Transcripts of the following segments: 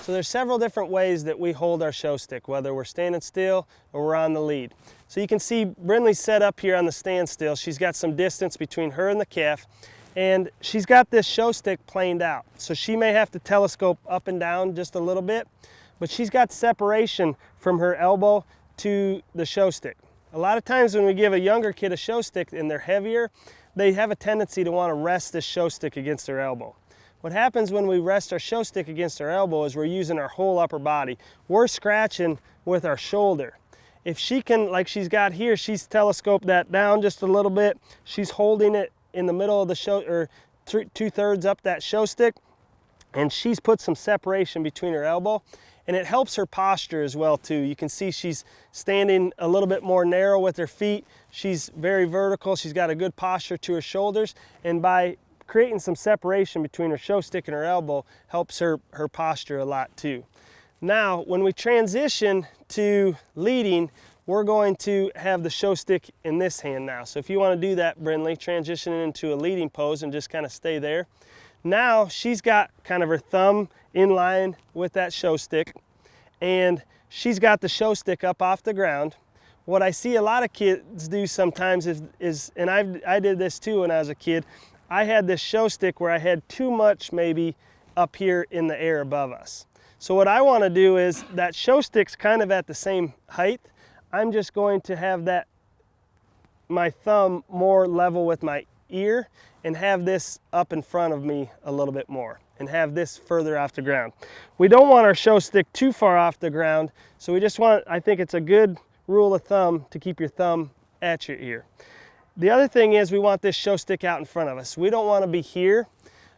So there's several different ways that we hold our show stick, whether we're standing still or we're on the lead. So you can see Brindley's set up here on the standstill. She's got some distance between her and the calf, and she's got this show stick planed out. So she may have to telescope up and down just a little bit, but she's got separation from her elbow to the show stick. A lot of times when we give a younger kid a show stick and they're heavier, they have a tendency to want to rest this show stick against their elbow. What happens when we rest our show stick against our elbow is we're using our whole upper body. We're scratching with our shoulder. If she can, like she's got here, she's telescoped that down just a little bit. She's holding it in the middle of the show, or 2/3 up that show stick, and she's put some separation between her elbow, and it helps her posture as well too. You can see she's standing a little bit more narrow with her feet. She's very vertical. She's got a good posture to her shoulders, and by creating some separation between her show stick and her elbow helps her posture a lot too. Now, when we transition to leading, we're going to have the show stick in this hand now. So if you want to do that, Brindley, transitioning into a leading pose and just kind of stay there. Now she's got kind of her thumb in line with that show stick, and she's got the show stick up off the ground. What I see a lot of kids do sometimes is and I did this too when I was a kid, I had this show stick where I had too much maybe up here in the air above us. So what I want to do is that show stick's kind of at the same height. I'm just going to have that, my thumb more level with my ear, and have this up in front of me a little bit more, and have this further off the ground. We don't want our show stick too far off the ground, so we just want, I think it's a good rule of thumb to keep your thumb at your ear. The other thing is we want this show stick out in front of us. We don't want to be here.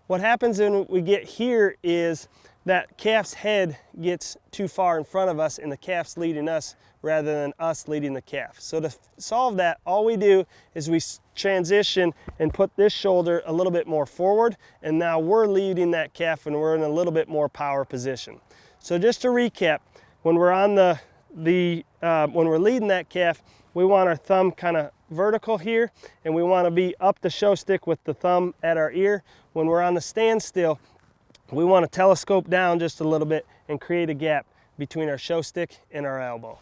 What happens when we get here is that calf's head gets too far in front of us and the calf's leading us rather than us leading the calf. So to solve that, all we do is we transition and put this shoulder a little bit more forward, and now we're leading that calf and we're in a little bit more power position. So just to recap, when we're on when we're leading that calf, we want our thumb kind of vertical here, and we want to be up the show stick with the thumb at our ear. When we're on the standstill, we want to telescope down just a little bit and create a gap between our show stick and our elbow.